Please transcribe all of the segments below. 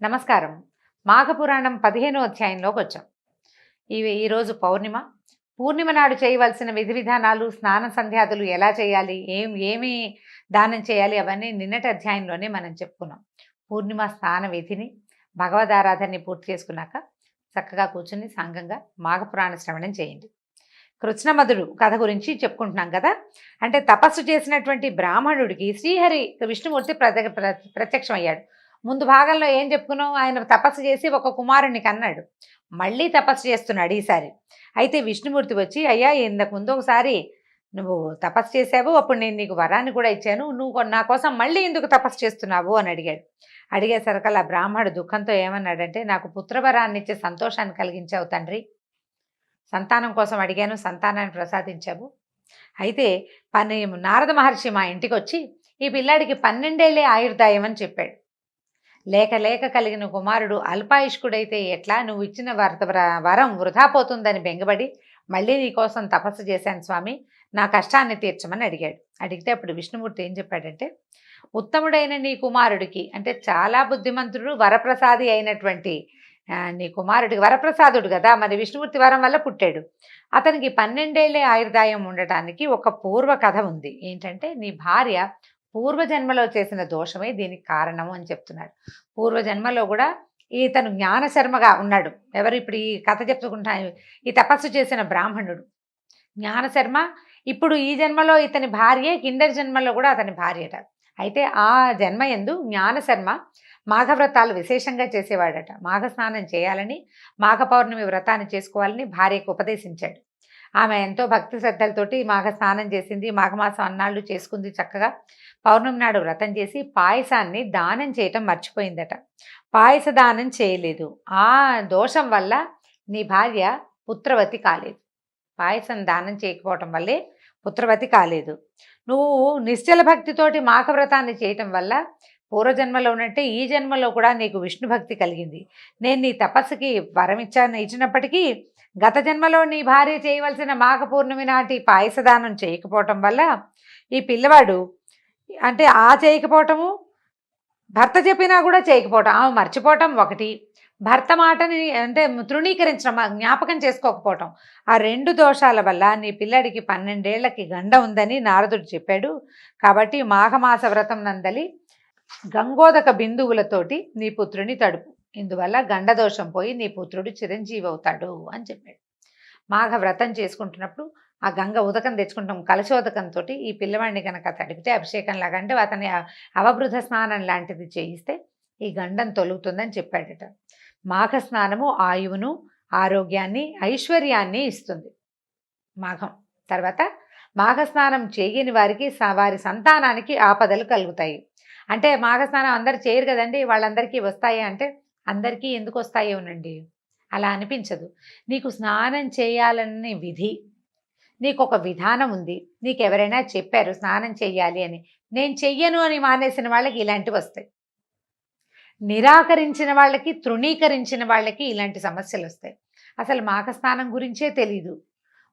నమస్కారం. మాఘపురాణం 15వ అధ్యాయంలోకి వచ్చాం. ఈరోజు పౌర్ణిమ. పూర్ణిమ నాడు చేయవలసిన విధి విధానాలు, స్నాన సంధ్యాదులు ఎలా చేయాలి, ఏమి దానం చేయాలి అవన్నీ నిన్నటి అధ్యాయంలోనే మనం చెప్పుకున్నాం. పూర్ణిమ స్నాన విధిని, భగవదారాధనని పూర్తి చేసుకున్నాక చక్కగా కూర్చుని సాంగంగా మాఘపురాణ శ్రవణం చేయండి. కృష్ణమధుడు కథ గురించి చెప్పుకుంటున్నాం కదా. అంటే తపస్సు చేసినటువంటి బ్రాహ్మణుడికి శ్రీహరి విష్ణుమూర్తి ప్రత్యక్షం అయ్యాడు. ముందు భాగంలో ఏం చెప్పుకున్నాం, ఆయన తపస్సు చేసి ఒక కుమారుణ్ణి కన్నాడు. మళ్ళీ తపస్సు చేస్తున్నాడు ఈసారి. అయితే విష్ణుమూర్తి వచ్చి, అయ్యా ఇంతకు ముందు ఒకసారి నువ్వు తపస్సు చేసావు, అప్పుడు నేను నీకు వరాన్ని కూడా ఇచ్చాను, నువ్వు నా కోసం మళ్ళీ ఎందుకు తపస్సు చేస్తున్నావు అని అడిగాడు. అడిగేసరికల్లా బ్రాహ్మణుడు దుఃఖంతో ఏమన్నాడంటే, నాకు పుత్రవరాన్ని ఇచ్చే సంతోషాన్ని కలిగించావు తండ్రి, సంతానం కోసం అడిగాను, సంతానాన్ని ప్రసాదించావు. అయితే నారద మహర్షి మా ఇంటికి వచ్చి ఈ పిల్లాడికి 12 ఏళ్లే ఆయుర్దాయం అని చెప్పాడు. లేక లేక కలిగిన కుమారుడు అల్పాయుష్కుడైతే ఎట్లా, నువ్వు ఇచ్చిన వరం వృధా పోతుందని బెంగబడి మళ్ళీ నీకోసం తపస్సు చేశాను స్వామి, నా కష్టాన్ని తీర్చమని అడిగాడు. అడిగితే అప్పుడు విష్ణుమూర్తి ఏం చెప్పాడంటే, ఉత్తముడైన నీ కుమారుడికి, అంటే చాలా బుద్ధిమంతుడు వరప్రసాది అయినటువంటి నీ కుమారుడికి, వరప్రసాదుడు కదా, మరి విష్ణుమూర్తి వరం వల్ల పుట్టాడు, అతనికి 12 ఏళ్లే ఆయుర్దాయం ఉండటానికి ఒక పూర్వ కథ ఉంది. ఏంటంటే, నీ భార్య పూర్వజన్మలో చేసిన దోషమే దీనికి కారణము అని చెప్తున్నాడు. పూర్వజన్మలో కూడా ఇతను జ్ఞానశర్మగా ఉన్నాడు. ఎవరు ఇప్పుడు ఈ కథ చెప్పుకుంటా, ఈ తపస్సు చేసిన బ్రాహ్మణుడు జ్ఞానశర్మ. ఇప్పుడు ఈ జన్మలో ఇతని భార్యే, కిందటి జన్మలో కూడా అతని భార్యట. అయితే ఆ జన్మ యందు జ్ఞానశర్మ మాఘవ్రతాలు విశేషంగా చేసేవాడట. మాఘ స్నానం చేయాలని, మాఘ పౌర్ణమి వ్రతాన్ని చేసుకోవాలని భార్యకు ఉపదేశించాడు. ఆమె ఎంతో భక్తి శ్రద్ధలతోటి మాఘ స్నానం చేసింది, మాఘమాసం అన్నాళ్ళు చేసుకుంది చక్కగా. పౌర్ణమి నాడు వ్రతం చేసి పాయసాన్ని దానం చేయటం మర్చిపోయిందట. పాయస దానం చేయలేదు. ఆ దోషం వల్ల నీ భార్య పుత్రవతి కాలేదు. పాయసం దానం చేయకపోవటం వల్లే పుత్రవతి కాలేదు. నువ్వు నిశ్చల భక్తితోటి మాఘవ్రతాన్ని చేయటం వల్ల పూర్వజన్మలో ఉన్నట్టే ఈ జన్మలో కూడా నీకు విష్ణు భక్తి కలిగింది. నేను నీ తపస్సుకి వరం ఇచ్చినప్పటికీ గత జన్మలో నీ భార్య చేయవలసిన మాఘ పూర్ణమి నాటి పాయసదానం చేయకపోవటం వల్ల ఈ పిల్లవాడు, అంటే చేయకపోవటము, భర్త చెప్పినా కూడా చేయకపోవటం, ఆమె మర్చిపోవటం ఒకటి, భర్త మాటని అంటే తృణీకరించడం, జ్ఞాపకం చేసుకోకపోవటం, ఆ 2 దోషాల వల్ల నీ పిల్లడికి 12 ఏళ్లకి గండ ఉందని నారదుడు చెప్పాడు. కాబట్టి మాఘమాస వ్రతం నందలి గంగోదక బిందువులతోటి నీ పుత్రుని తడుపు, ఇందువల్ల గండదోషం పోయి నీ పుత్రుడు చిరంజీవి అవుతాడు అని చెప్పాడు. మాఘ వ్రతం చేసుకుంటున్నప్పుడు ఆ గంగ ఉదకం తెచ్చుకుంటాం, కలశోదకంతో ఈ పిల్లవాడిని కనుక తడిపితే అభిషేకం లాగా, అంటే అతని అవబృధ స్నానం లాంటిది చేయిస్తే ఈ గండం తొలుగుతుందని చెప్పాడట. మాఘ స్నానము ఆయువును, ఆరోగ్యాన్ని, ఐశ్వర్యాన్ని ఇస్తుంది. మాఘం తర్వాత మాఘస్నానం చేయని వారికి వారి సంతానానికి ఆపదలు కలుగుతాయి. అంటే మాఘస్నానం అందరు చేయరు కదండి, వాళ్ళందరికీ వస్తాయి అంటే అందరికీ ఎందుకు వస్తాయోనండి, అలా అనిపించదు. నీకు స్నానం చేయాలనే విధి, నీకు ఒక విధానం ఉంది, నీకు ఎవరైనా చెప్పారు స్నానం చెయ్యాలి అని, నేను చెయ్యను అని మానేసిన వాళ్ళకి ఇలాంటివి వస్తాయి. నిరాకరించిన వాళ్ళకి, తృణీకరించిన వాళ్ళకి ఇలాంటి సమస్యలు వస్తాయి. అసలు మాఘస్నానం గురించే తెలీదు,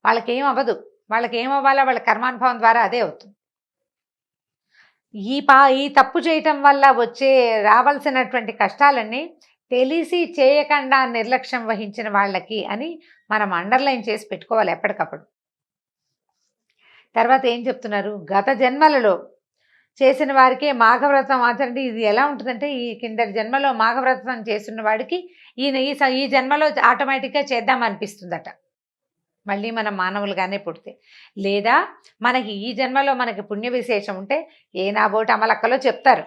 వాళ్ళకేం అవ్వదు, వాళ్ళకి ఏమవ్వాలో వాళ్ళ కర్మానుభవం ద్వారా అదే అవుతుంది. ఈ తప్పు చేయటం వల్ల రావాల్సినటువంటి కష్టాలన్నీ తెలిసి చేయకుండా నిర్లక్ష్యం వహించిన వాళ్ళకి అని మనం అండర్లైన్ చేసి పెట్టుకోవాలి ఎప్పటికప్పుడు. తర్వాత ఏం చెప్తున్నారు, గత జన్మలలో చేసిన వారికే మాఘవ్రతం ఆచరణ. ఇది ఎలా ఉంటుందంటే, ఈ కిందటి జన్మలో మాఘవ్రతం చేస్తున్న వాడికి ఈ జన్మలో ఆటోమేటిక్గా చేద్దాం అనిపిస్తుందట, మళ్ళీ మనం మానవులుగానే పుడితే. లేదా మనకి ఈ జన్మలో మనకి పుణ్య విశేషం ఉంటే నాబోటి అమలక్కలో చెప్తారు,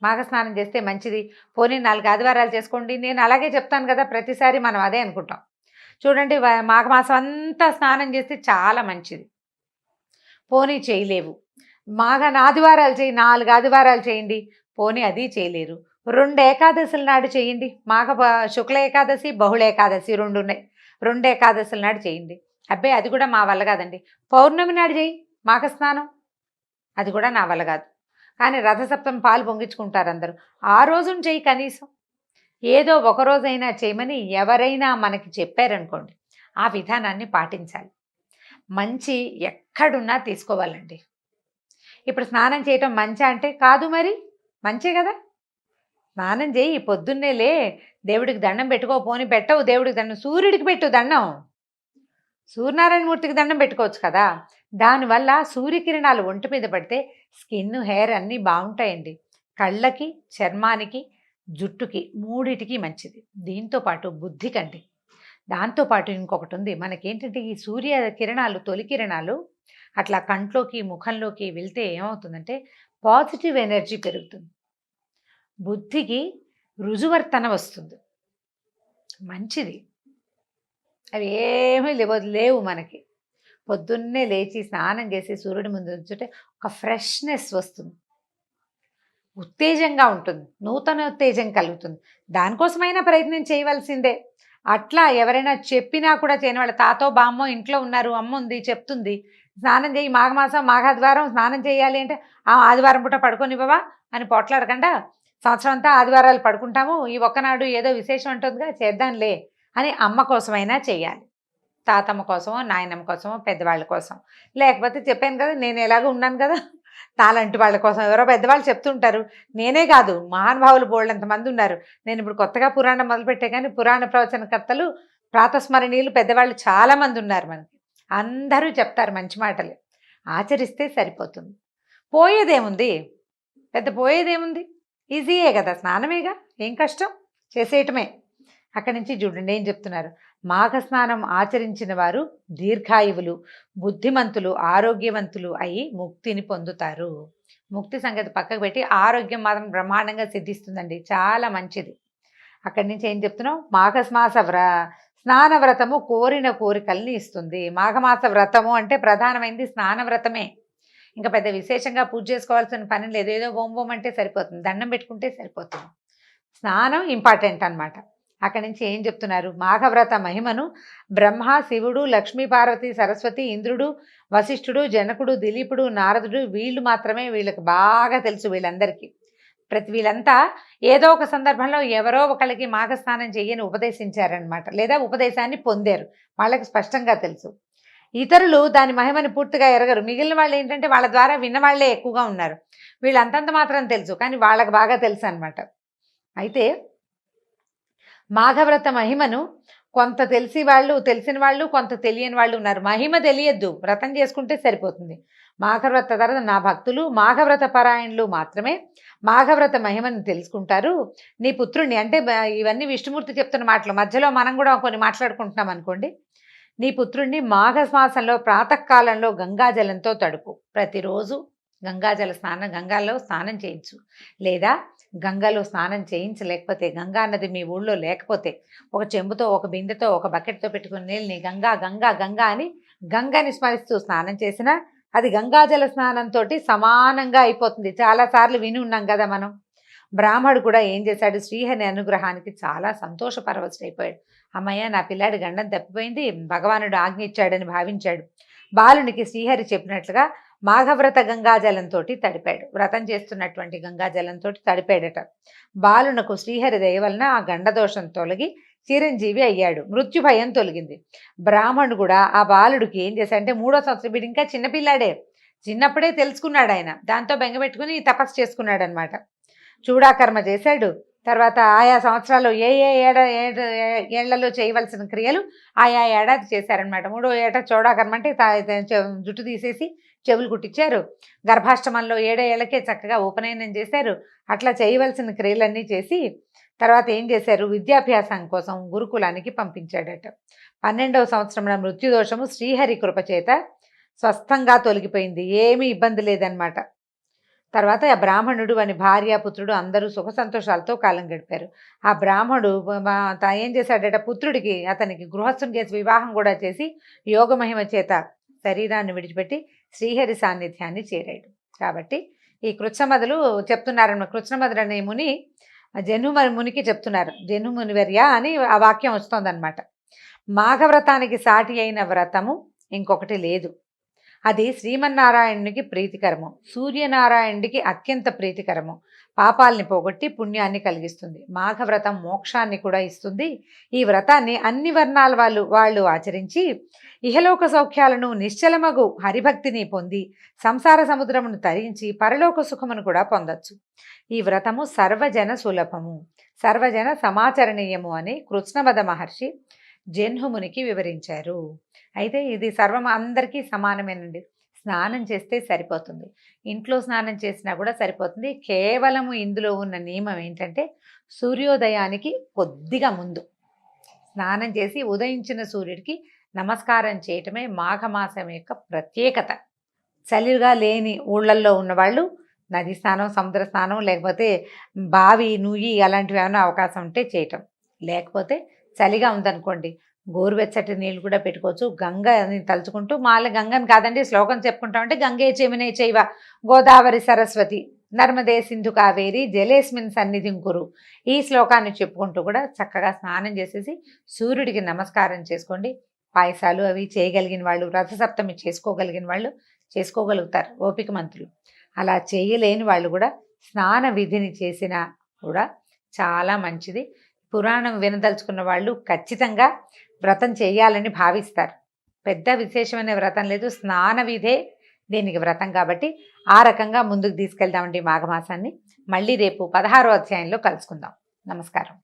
మాఘస్నానం చేస్తే మంచిది, పోనీ 4 ఆదివారాలు చేసుకోండి. నేను అలాగే చెప్తాను కదా, ప్రతిసారి మనం అదే అనుకుంటాం. చూడండి, మాఘమాసం అంతా స్నానం చేస్తే చాలా మంచిది, పోనీ చేయలేవు. ఆదివారాలు 4 ఆదివారాలు చేయండి, పోనీ అది చేయలేరు. 2 ఏకాదశుల నాడు చేయండి, శుక్ల ఏకాదశి, బహుళ ఏకాదశి 2 ఉన్నాయి, 2 ఏకాదశుల నాడు చేయండి. అబ్బాయి అది కూడా మా వల్ల కాదండి. పౌర్ణమి నాడు చేయి మాఘస్నానం, అది కూడా నా వల్ల కాదు. కానీ రథసప్తం పాలు పొంగించుకుంటారు అందరూ, ఆ రోజున చేయి, కనీసం ఏదో ఒక రోజైనా చేయమని ఎవరైనా మనకి చెప్పారనుకోండి, ఆ విధానాన్ని పాటించాలి. మంచి ఎక్కడున్నా తీసుకోవాలండి. ఇప్పుడు స్నానం చేయటం మంచి అంటే కాదు, మరి మంచే కదా. స్నానం చేయి, పొద్దున్నే లే, దేవుడికి దండం పెట్టుకో. పోని పెట్టవు దేవుడికి దండం, సూర్యుడికి పెట్టు దండం. సూర్యనారాయణమూర్తికి దండం పెట్టుకోవచ్చు కదా. దానివల్ల సూర్యకిరణాలు ఒంటి మీద పడితే స్కిన్, హెయిర్ అన్నీ బాగుంటాయండి. కళ్ళకి, చర్మానికి, జుట్టుకి మూడిటికి మంచిది. దీంతో పాటు బుద్ధికండి. దాంతోపాటు ఇంకొకటి ఉంది మనకేంటంటే, ఈ సూర్య కిరణాలు, తొలి కిరణాలు అట్లా కంట్లోకి, ముఖంలోకి వెళ్తే ఏమవుతుందంటే పాజిటివ్ ఎనర్జీ పెరుగుతుంది. బుద్ధికి రుజువర్తన వస్తుంది. మంచిది. అవి ఏమీ లేవు మనకి. పొద్దున్నే లేచి స్నానం చేసి సూర్యుడి ముందు ఉంచుంటే ఒక ఫ్రెష్నెస్ వస్తుంది, ఉత్తేజంగా ఉంటుంది, నూతన ఉత్తేజం కలుగుతుంది. దానికోసమైనా ప్రయత్నం చేయవలసిందే. అట్లా ఎవరైనా చెప్పినా కూడా చేయని వాళ్ళ తాతో బామ్మో ఇంట్లో ఉన్నారు, అమ్మ ఉంది చెప్తుంది స్నానం చేయి, మాఘమాసం మాఘాదివారం స్నానం చేయాలి అంటే, ఆ ఆదివారం పూట పడుకోనివ్వవా అని పోట్లాడకుండా, సంవత్సరం అంతా ఆదివారాలు పడుకుంటాము, ఈ ఒక్కనాడు ఏదో విశేషం ఉంటుందిగా చేద్దాంలే అని అమ్మ కోసమైనా చేయాలి. తాతమ్మ కోసమో, నాయనమ్మ కోసమో, పెద్దవాళ్ళ కోసం. లేకపోతే చెప్పాను కదా, నేను ఎలాగో ఉన్నాను కదా, నాలాంటి వాళ్ళ కోసం ఎవరో పెద్దవాళ్ళు చెప్తుంటారు. నేనే కాదు, మహానుభావులు బోళ్ళంతమంది ఉన్నారు. నేను ఇప్పుడు కొత్తగా పురాణం మొదలుపెట్టే కానీ పురాణ ప్రవచనకర్తలు, ప్రాతస్మరణీయులు పెద్దవాళ్ళు చాలామంది ఉన్నారు మనకి. అందరూ చెప్తారు మంచి మాటలు. ఆచరిస్తే సరిపోతుంది. పోయేదేముంది, పెద్ద పోయేదేముంది, ఈజీయే కదా, స్నానమేగా, ఏం కష్టం, చేసేయటమే. అక్కడి నుంచి చూడండి ఏం చెప్తున్నారు. మాఘ స్నానం ఆచరించిన వారు దీర్ఘాయువులు, బుద్ధిమంతులు, ఆరోగ్యవంతులు అయి ముక్తిని పొందుతారు. ముక్తి సంగతి పక్కకు పెట్టి ఆరోగ్యం మాత్రం బ్రహ్మాండంగా సిద్ధిస్తుందండి, చాలా మంచిది. అక్కడి నుంచి ఏం చెప్తున్నాం, మాఘమాస స్నాన వ్రతము కోరిన కోరికల్ని ఇస్తుంది. మాఘమాస వ్రతము అంటే ప్రధానమైనది స్నాన వ్రతమే. ఇంకా పెద్ద విశేషంగా పూజ చేసుకోవాల్సిన పని లేదు. ఏదో ఓం ఓం అంటే సరిపోతుంది, దండం పెట్టుకుంటే సరిపోతుంది. స్నానం ఇంపార్టెంట్ అన్నమాట. అక్కడి నుంచి ఏం చెప్తున్నారు, మాఘవ్రత మహిమను బ్రహ్మ, శివుడు, లక్ష్మీ పార్వతి, సరస్వతి, ఇంద్రుడు, వశిష్ఠుడు, జనకుడు, దిలీపుడు, నారదుడు వీళ్ళు మాత్రమే, వీళ్ళకి బాగా తెలుసు. వీళ్ళందరికీ వీళ్ళంతా ఏదో ఒక సందర్భంలో ఎవరో ఒకళ్ళకి మాఘస్నానం చెయ్యని ఉపదేశించారనమాట, లేదా ఉపదేశాన్ని పొందారు. వాళ్ళకి స్పష్టంగా తెలుసు. ఇతరులు దాని మహిమని పూర్తిగా ఎరగరు. మిగిలిన వాళ్ళు ఏంటంటే వాళ్ళ ద్వారా విన్నవాళ్లే ఎక్కువగా ఉన్నారు. వీళ్ళంతంత మాత్రం తెలుసు, కానీ వాళ్ళకి బాగా తెలుసు అనమాట. అయితే మాఘవ్రత మహిమను కొంత తెలిసిన వాళ్ళు, కొంత తెలియని వాళ్ళు ఉన్నారు. మహిమ తెలియద్దు, వ్రతం చేసుకుంటే సరిపోతుంది. మాఘవ్రత తర్వాత నా భక్తులు, మాఘవ్రత పరాయణులు మాత్రమే మాఘవ్రత మహిమను తెలుసుకుంటారు. నీ పుత్రుణ్ణి, అంటే ఇవన్నీ విష్ణుమూర్తి చెప్తున్న మాటలు, మధ్యలో మనం కూడా కొన్ని మాట్లాడుకుంటున్నాం అనుకోండి. నీ పుత్రుణ్ణి మాఘమాసంలో ప్రాతకాలంలో గంగాజలంతో తడుపు. ప్రతిరోజు గంగాలో స్నానం చేయించు. లేదా గంగలో స్నానం చేయించలేకపోతే, గంగా నది మీ ఊళ్ళో లేకపోతే, ఒక చెంబుతో, ఒక బిందెతో, ఒక బకెట్తో పెట్టుకుని నీళ్ళని గంగా గంగా గంగా అని గంగని స్మరిస్తూ స్నానం చేసినా అది గంగాజల స్నానంతో సమానంగా అయిపోతుంది. చాలాసార్లు విని ఉన్నాం కదా మనం. బ్రాహ్మడు కూడా ఏం చేశాడు, శ్రీహరి అనుగ్రహానికి చాలా సంతోషపరవశుడైపోయాడు. అమ్మయ్య, నా పిల్లాడి గండం తప్పిపోయింది, భగవానుడు ఆజ్ఞ ఇచ్చాడని భావించాడు. బాలునికి శ్రీహరి చెప్పినట్లుగా మాఘవ్రత గంగాజలంతో తడిపాడు. వ్రతం చేస్తున్నటువంటి గంగాజలంతో తడిపాడట. బాలునకు శ్రీహరి దయ వలన ఆ గండదోషం తొలగి చిరంజీవి అయ్యాడు. మృత్యు భయం తొలగింది. బ్రాహ్మణుడు కూడా ఆ బాలుడికి ఏం చేశాడంటే, 3వ సంవత్సరం, వీడు ఇంకా చిన్నపిల్లాడే, చిన్నప్పుడే తెలుసుకున్నాడు ఆయన. దాంతో బెంగపెట్టుకుని తపస్సు చేసుకున్నాడు అనమాట. చూడాకర్మ చేశాడు. తర్వాత ఆయా సంవత్సరాల్లో ఏ ఏళ్లలో చేయవలసిన క్రియలు ఆయా ఏడాది చేశారనమాట. 3వ ఏట చూడాకర్మ అంటే జుట్టు తీసేసి చెవులు కుట్టించారు. గర్భాష్టమంలో 7 ఏళ్లకే చక్కగా ఉపనయనం చేశారు. అట్లా చేయవలసిన క్రియలన్నీ చేసి తర్వాత ఏం చేశారు, విద్యాభ్యాసం కోసం గురుకులానికి పంపించాడట. 12వ సంవత్సరంలో మృత్యుదోషము శ్రీహరి కృపచేత స్వస్థంగా తొలగిపోయింది. ఏమీ ఇబ్బంది లేదనమాట. తర్వాత ఆ బ్రాహ్మణుడు అని భార్య, పుత్రుడు అందరూ సుఖ సంతోషాలతో కాలం గడిపారు. ఆ బ్రాహ్మడు ఏం చేశాడట, పుత్రుడికి అతనికి గృహస్థుని చేసి వివాహం కూడా చేసి యోగమహిమ చేత శరీరాన్ని విడిచిపెట్టి శ్రీహరి సాన్నిధ్యాన్ని చేరాడు. కాబట్టి ఈ కృత్సమదులు చెప్తున్నారన్నమాట. కృత్సమదులు అనే ముని మునికి చెప్తున్నారు, మునివర్య అని ఆ వాక్యం వస్తోందనమాట. మాఘవ్రతానికి సాటి అయిన వ్రతము ఇంకొకటి లేదు. అది శ్రీమన్నారాయణునికి ప్రీతికరము, సూర్యనారాయణుడికి అత్యంత ప్రీతికరము. పాపాలని పోగొట్టి పుణ్యాన్ని కలిగిస్తుంది. మాఘవ్రతం మోక్షాన్ని కూడా ఇస్తుంది. ఈ వ్రతాన్ని అన్ని వర్ణాల వాళ్ళు ఆచరించి ఇహలోక సౌఖ్యాలను నిశ్చలమగు హరిభక్తిని పొంది సంసార సముద్రమును తరించి పరలోక సుఖమును కూడా పొందొచ్చు. ఈ వ్రతము సర్వజన సులభము, సర్వజన సమాచరణీయము అని కృష్ణవద మహర్షి జన్హుమునికి వివరించారు. అయితే ఇది అందరికీ సమానమేనండి. స్నానం చేస్తే సరిపోతుంది, ఇంట్లో స్నానం చేసినా కూడా సరిపోతుంది. కేవలము ఇందులో ఉన్న నియమం ఏంటంటే సూర్యోదయానికి కొద్దిగా ముందు స్నానం చేసి ఉదయించిన సూర్యుడికి నమస్కారం చేయటమే మాఘమాసం యొక్క ప్రత్యేకత. చలిగా లేని ఊళ్ళల్లో ఉన్నవాళ్ళు నది స్నానం, సముద్ర స్నానం, లేకపోతే బావి, నుయ్యి అలాంటివి ఏమైనా అవకాశం ఉంటే చేయటం. లేకపోతే చలిగా ఉందనుకోండి, గోరువెచ్చటి నీళ్ళు కూడా పెట్టుకోవచ్చు. గంగని తలుచుకుంటూ గంగని కాదండి, శ్లోకం చెప్పుకుంటామంటే గంగే చెమినే చైవ గోదావరి సరస్వతి నర్మదే సింధు కావేరి జలేస్మిన్ సన్నిధిం కురు. ఈ శ్లోకాన్ని చెప్పుకుంటూ కూడా చక్కగా స్నానం చేసేసి సూర్యుడికి నమస్కారం చేసుకోండి. పాయసాలు అవి చేయగలిగిన వాళ్ళు, రథసప్తమి చేసుకోగలిగిన వాళ్ళు చేసుకోగలుగుతారు, ఓపిక మంతులు. అలా చేయలేని వాళ్ళు కూడా స్నాన విధిని చేసినా కూడా చాలా మంచిది. పురాణం వినదలుచుకున్న వాళ్ళు ఖచ్చితంగా వ్రతం చేయాలని భావిస్తారు. పెద్ద విశేషమైన వ్రతం లేదు, స్నాన విధే దీనికి వ్రతం. కాబట్టి ఆ రకంగా ముందుకు తీసుకెళ్దామండి మాఘమాసాన్ని. మళ్ళీ రేపు 16వ అధ్యాయంలో కలుసుకుందాం. నమస్కారం.